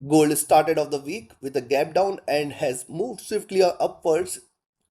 Gold started off the week with a gap down and has moved swiftly upwards,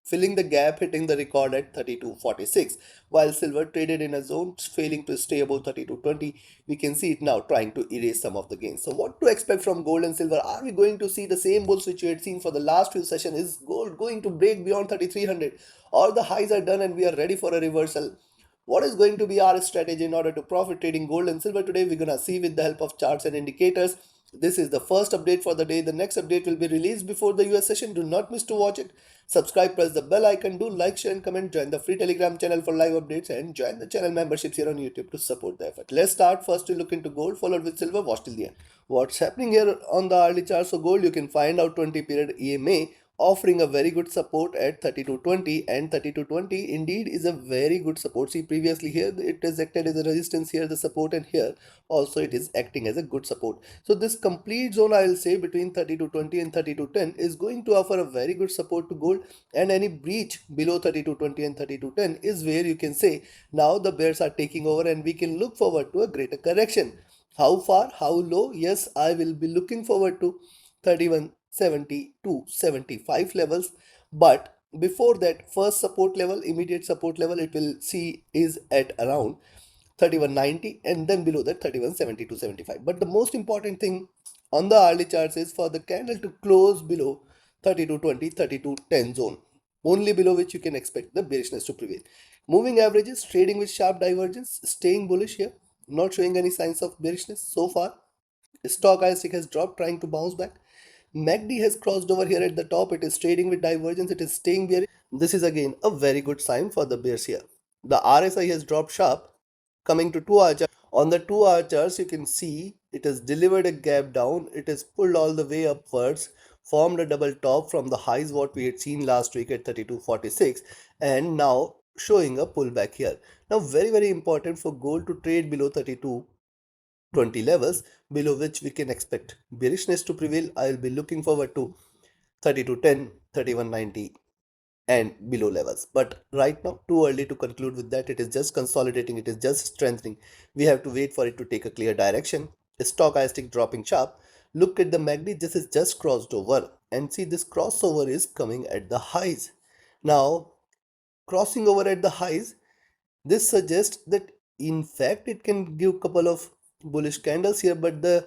filling the gap, hitting the record at 32.46. While silver traded in a zone, failing to stay above 32.20, we can see it now trying to erase some of the gains. So, what to expect from gold and silver? Are we going to see the same bulls which we had seen for the last few sessions? Is gold going to break beyond 3300? Or the highs are done and we are ready for a reversal? What is going to be our strategy in order to profit trading gold and silver today? We're gonna see with the help of charts and indicators. This is the first update for the day. The next update will be released before the US session. Do not miss to watch it. Subscribe, press the bell icon, do like, share, and comment. Join the free Telegram channel for live updates and join the channel memberships here on YouTube to support the effort. Let's start first to look into gold, followed with silver. Watch till the end. What's happening here on the early charts for gold? You can find out 20 period EMA offering a very good support at 3220, and 3220 indeed is a very good support. See, previously here it is acted as a resistance, here the support, and here also it is acting as a good support. So this complete zone, I will say, between 3220 and 3210 is going to offer a very good support to gold, and any breach below 3220 and 3210 is where you can say now the bears are taking over and we can look forward to a greater correction. How far, how low? Yes, I will be looking forward to 3170 to 75 levels, but before that first support level, immediate support level, it will see is at around 3190, and then below that 3170 to 75. But the most important thing on the early charts is for the candle to close below 3220, 3210 zone, only below which you can expect the bearishness to prevail. Moving averages trading with sharp divergence, staying bullish here, not showing any signs of bearishness so far. Stochastic has dropped, trying to bounce back. MACD has crossed over here at the top. It is trading with divergence. It is staying bearish. This is again a very good sign for the bears here. The RSI has dropped sharp, coming to 2 hour chart. On the 2 hour charts, you can see it has delivered a gap down. It has pulled all the way upwards, formed a double top from the highs what we had seen last week at 32.46, and now showing a pullback here. Now, very important for gold to trade below 32.20 levels, below which we can expect bearishness to prevail. I will be looking forward to 32.10, 31.90 and below levels. But right now, too early to conclude with that. It is just consolidating, it is just strengthening. We have to wait for it to take a clear direction. Stochastic dropping sharp. Look at the MACD, this is just crossed over, and see this crossover is coming at the highs. Now, crossing over at the highs, this suggests that in fact it can give a couple of bullish candles here, but the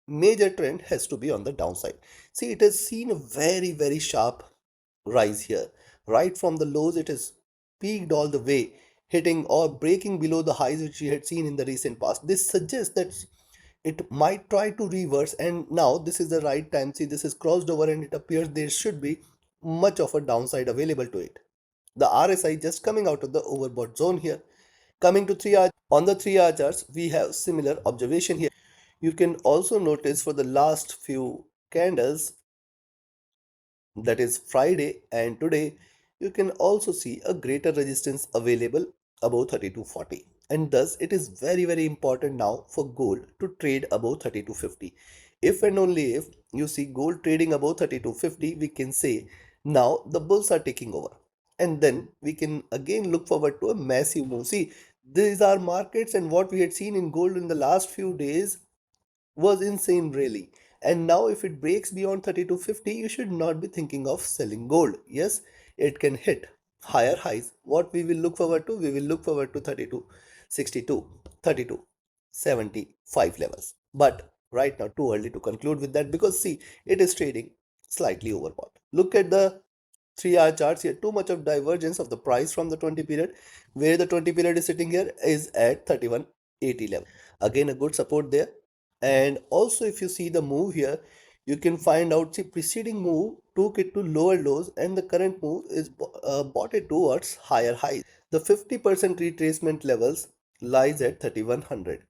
major trend has to be on the downside. See, it has seen a very sharp rise here. Right from the lows, it has peaked all the way, hitting or breaking below the highs which we had seen in the recent past. This suggests that it might try to reverse, and now this is the right time. See, this is crossed over and it appears there should be much of a downside available to it. The RSI just coming out of the overbought zone here. Coming to 3 hour, on the 3 hour charts, we have similar observation here. You can also notice for the last few candles, that is Friday and today, you can also see a greater resistance available above 3240, and thus it is very important now for gold to trade above 3250. If and only if you see gold trading above 3250, we can say now the bulls are taking over, and then we can again look forward to a massive move. See, these are markets, and what we had seen in gold in the last few days was insane, really. And now if it breaks beyond 3250, you should not be thinking of selling gold. Yes, it can hit higher highs. What we will look forward to? We will look forward to 3262, 3275 levels. But right now, too early to conclude with that, because see, it is trading slightly overbought. Look at the 3 hour charts here. Too much of divergence of the price from the 20 period, where the 20 period is sitting here is at 3180 level. Again, a good support there. And also, if you see the move here, you can find out the preceding move took it to lower lows, and the current move is bought it towards higher highs. The 50% retracement levels lies at 3100.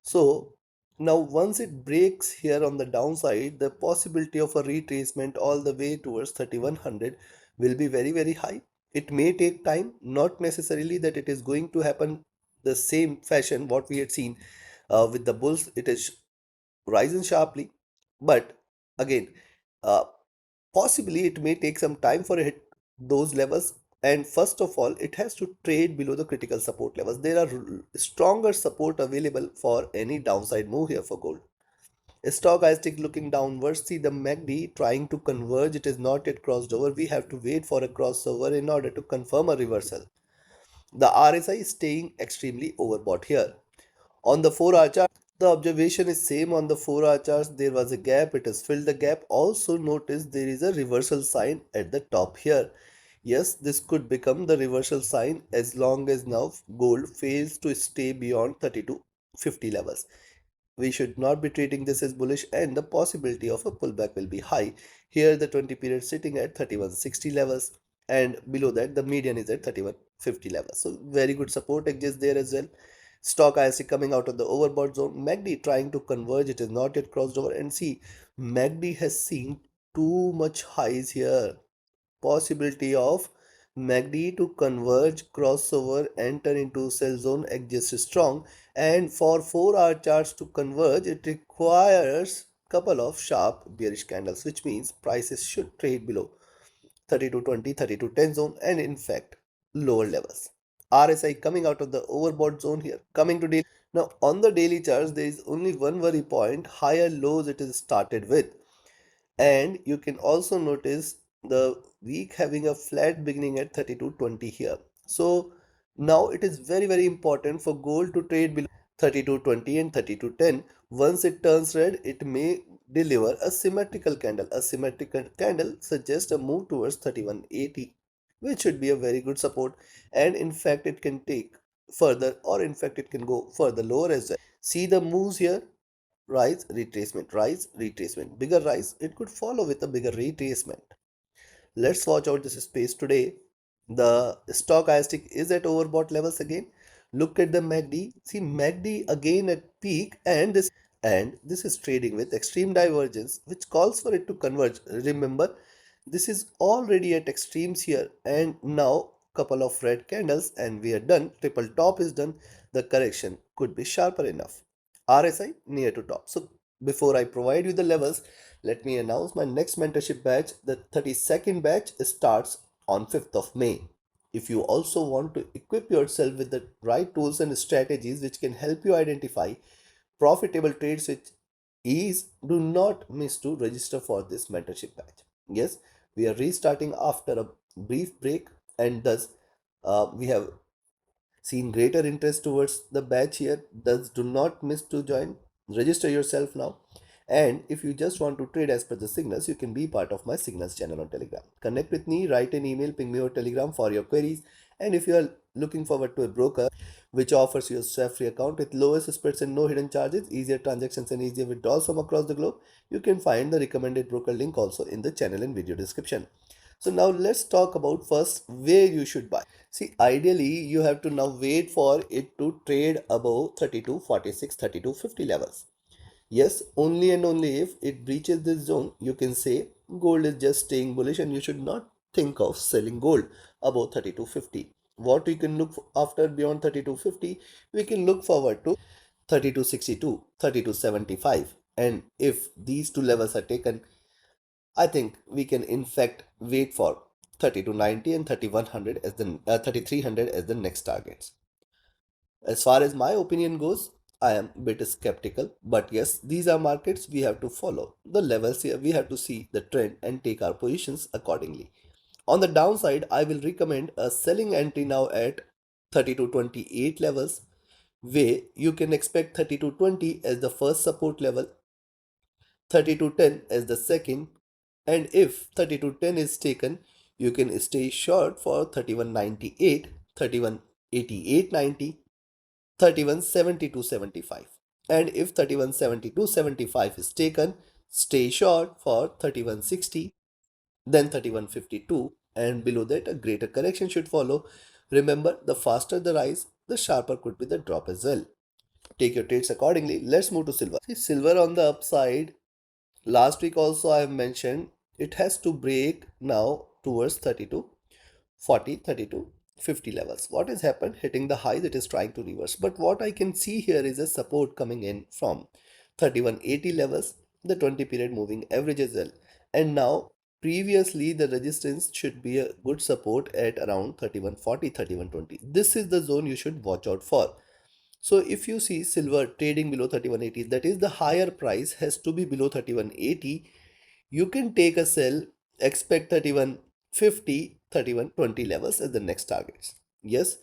So now once it breaks here on the downside, the possibility of a retracement all the way towards 3100 will be very high. It may take time, not necessarily that it is going to happen the same fashion what we had seen with the bulls. It is rising sharply, but again, uh, possibly it may take some time for it hit those levels. And first of all, it has to trade below the critical support levels. There are stronger support available for any downside move here for gold. Stochastic looking downwards, see the MACD trying to converge, it is not yet crossed over. We have to wait for a crossover in order to confirm a reversal. The RSI is staying extremely overbought here. On the 4-hour chart, the observation is same. On the 4-hour charts, there was a gap, it has filled the gap. Also notice there is a reversal sign at the top here. Yes, this could become the reversal sign as long as now gold fails to stay beyond 3250 levels. We should not be treating this as bullish, and the possibility of a pullback will be high. Here the 20 period sitting at 3160 levels, and below that the median is at 3150 levels. So very good support exists there as well. Stock IC coming out of the overbought zone. MACD trying to converge, it is not yet crossed over, and see MACD has seen too much highs here. Possibility of MACD to converge, crossover, enter into sell zone exists strong, and for 4-hour charts to converge, it requires couple of sharp bearish candles, which means prices should trade below 3220, 3210 zone, and in fact lower levels. RSI coming out of the overbought zone here, coming to daily. Now on the daily charts, there is only one worry point: higher lows it is started with, and you can also notice the week having a flat beginning at 3220 here. So now it is very important for gold to trade below 3220 and 3210. Once it turns red, it may deliver a symmetrical candle. A symmetrical candle suggests a move towards 3180, which should be a very good support, and in fact it can take further, or in fact it can go further lower as well. See the moves here: rise, retracement, bigger rise. It could follow with a bigger retracement. Let's watch out this space today. The stochastic is at overbought levels again. Look at the MACD. See MACD again at peak, and this is trading with extreme divergence, which calls for it to converge. Remember, this is already at extremes here, and now couple of red candles and we are done. Triple top is done. The correction could be sharper enough. RSI near to top. So before I provide you the levels, let me announce my next mentorship batch. The 32nd batch starts on 5th of May. If you also want to equip yourself with the right tools and strategies which can help you identify profitable trades with ease, do not miss to register for this mentorship batch. Yes, we are restarting after a brief break, and thus we have seen greater interest towards the batch here. Thus, do not miss to join. Register yourself now. And if you just want to trade as per the signals, you can be part of my signals channel on Telegram. Connect with me, write an email, ping me or Telegram for your queries. And if you are looking forward to a broker which offers you a swap free account with lowest spreads and no hidden charges, easier transactions and easier withdrawals from across the globe, you can find the recommended broker link also in the channel and video description. So now let's talk about first where you should buy. See, ideally you have to now wait for it to trade above 3246, 3250 levels. Yes, only and only if it breaches this zone, you can say gold is just staying bullish and you should not think of selling gold above 3250. What we can look after beyond 3250, we can look forward to 3262, 3275. And if these two levels are taken, I think we can in fact wait for 3290 and 3100 as the 3300 as the next targets. As far as my opinion goes, I am a bit skeptical, but yes, these are markets. We have to follow the levels here. We have to see the trend and take our positions accordingly. On the downside, I will recommend a selling entry now at 3228 levels, where you can expect 3220 as the first support level, 3210 as the second, and if 3210 is taken, you can stay short for 3198, 3188.90, 3172.75, and if 3172.75 is taken, stay short for 3160, then 3152, and below that a greater correction should follow. Remember, the faster the rise, the sharper could be the drop as well. Take your trades accordingly. Let's move to silver. See, silver on the upside. Last week also I have mentioned it has to break now towards 32 40, 32 50 levels. What has happened? Hitting the highs, it is trying to reverse. But what I can see here is a support coming in from 3180 levels, the 20 period moving average as well. And now previously the resistance should be a good support at around 3140, 3120. This is the zone you should watch out for. So if you see silver trading below 3180, that is the higher price has to be below 3180. You can take a sell, expect 3150, 3120 levels as the next targets. Yes,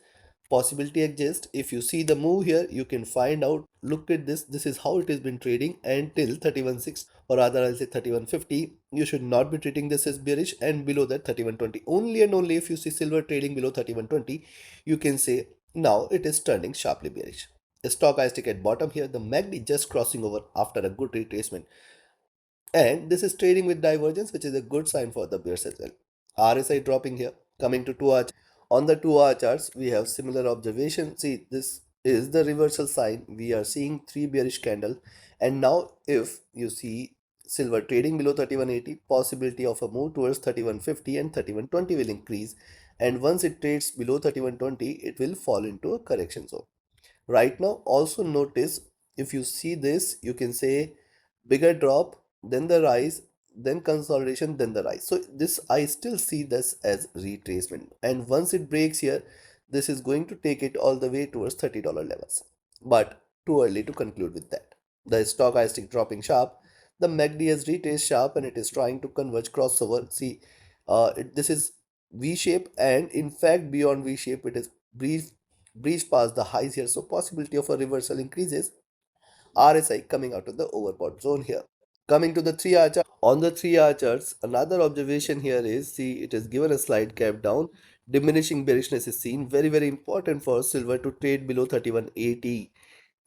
possibility exists. If you see the move here, you can find out, look at this. This is how it has been trading until 3160, or rather I'll say 3150. You should not be treating this as bearish, and below that 3120. Only and only if you see silver trading below 3120, you can say now it is turning sharply bearish. The stochastic at bottom here, the MACD just crossing over after a good retracement, and this is trading with divergence, which is a good sign for the bears as well. RSI dropping here. Coming to 2 hour, on the 2 hour charts, we have similar observation. See, this is the reversal sign. We are seeing three bearish candle, and now if you see silver trading below 3180, possibility of a move towards 3150 and 3120 will increase, and once it trades below 3120, it will fall into a correction zone. Right now, also notice, if you see this, you can say bigger drop, then the rise, then consolidation, then the rise. So this, I still see this as retracement, and once it breaks here, this is going to take it all the way towards $30 levels, but too early to conclude with that. The stochastic dropping sharp, the MACD has retraced sharp, and it is trying to converge crossover. See, this is V shape, and in fact beyond V shape it is breached past the highs here, so possibility of a reversal increases. RSI coming out of the overbought zone here. Coming to the 3 hour chart. On the 3 hour charts, another observation here is, see, it is given a slight gap down. Diminishing bearishness is seen. Very, very important for silver to trade below 3180.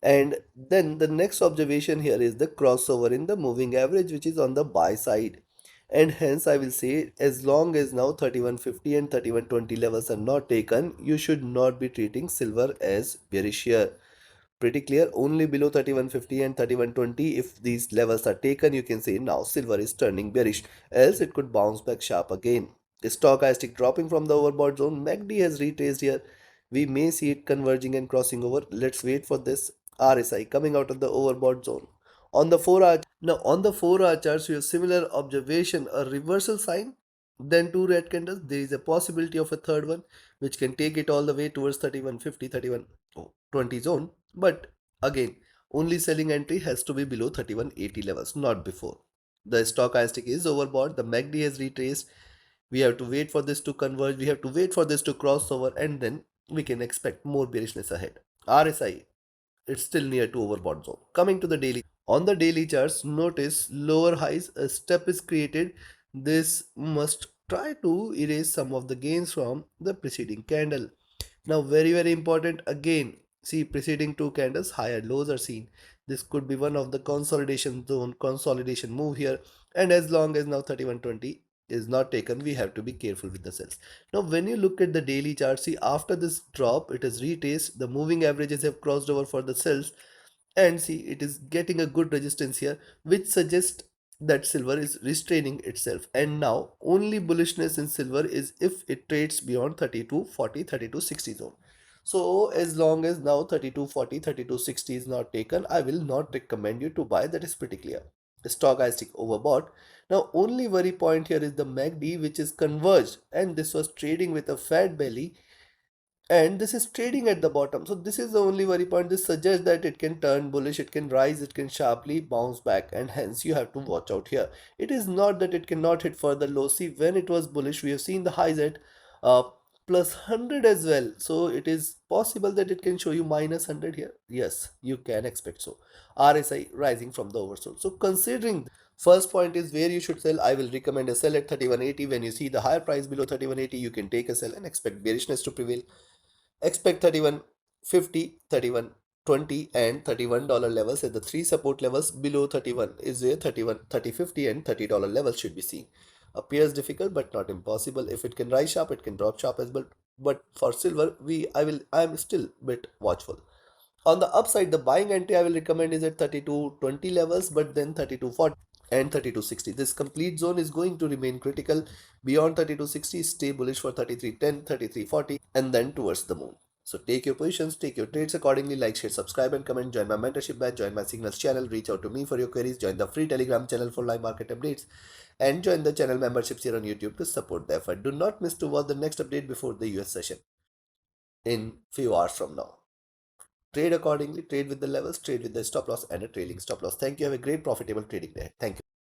And then the next observation here is the crossover in the moving average, which is on the buy side. And hence, I will say, as long as now 3150 and 3120 levels are not taken, you should not be treating silver as bearish here. Pretty clear, only below 3150 and 3120, if these levels are taken, you can say now silver is turning bearish, else it could bounce back sharp again. Stochastic dropping from the overbought zone, MACD has retraced here. We may see it converging and crossing over. Let's wait for this. RSI coming out of the overbought zone. On the 4 hour, now on the 4 hour charts, we have similar observation, a reversal sign, then two red candles. There is a possibility of a third one, which can take it all the way towards 3150, 3120 zone. But again, only selling entry has to be below 3180 levels, not before. The stochastic is overbought, the MACD has retraced. We have to wait for this to converge, we have to wait for this to cross over, and then we can expect more bearishness ahead. RSI, it's still near to overbought zone. Coming to the daily. On the daily charts, notice lower highs, a step is created. This must try to erase some of the gains from the preceding candle. Now, very, very important again, see preceding two candles, higher lows are seen. This could be one of the consolidation zone, consolidation move here. And as long as now 3120 is not taken, we have to be careful with the sells. Now, when you look at the daily chart, see after this drop, it has retraced. The moving averages have crossed over for the sells, and see it is getting a good resistance here, which suggests that silver is restraining itself, and now only bullishness in silver is if it trades beyond 3240, 3260 zone. So as long as now 3240, 3260 is not taken, I will not recommend you to buy. That is pretty clear. Stochastic overbought. Now only worry point here is the MACD, which is converged, and this was trading with a fat belly, and this is trading at the bottom. So this is the only worry point. This suggests that it can turn bullish, it can rise, it can sharply bounce back, and hence you have to watch out here. It is not that it cannot hit further low. See, when it was bullish, we have seen the highs at uh, plus 100 as well. So it is possible that it can show you minus 100 here. Yes, you can expect so. RSI rising from the oversold. So considering, first point is where you should sell. I will recommend a sell at 3180. When you see the higher price below 3180, you can take a sell and expect bearishness to prevail. Expect 3150, 3120 and $31 levels at the three support levels. Below 31 is where 31, 3050 and $30 levels should be seen. Appears difficult but not impossible. If it can rise sharp, it can drop sharp as well. But for silver, I am still a bit watchful. On the upside, the buying entry I will recommend is at 3220 levels, but then 3240 and 3260. This complete zone is going to remain critical. Beyond 3260, stay bullish for 3310, 3340, and then towards the moon. So take your positions, take your trades accordingly. Like, share, subscribe, and comment. Join my mentorship batch, join my signals channel, reach out to me for your queries, join the free Telegram channel for live market updates, and join the channel memberships here on YouTube to support the effort. Do not miss to watch the next update before the US session in few hours from now. Trade accordingly, trade with the levels, trade with the stop loss and a trailing stop loss. Thank you. Have a great profitable trading day. Thank you.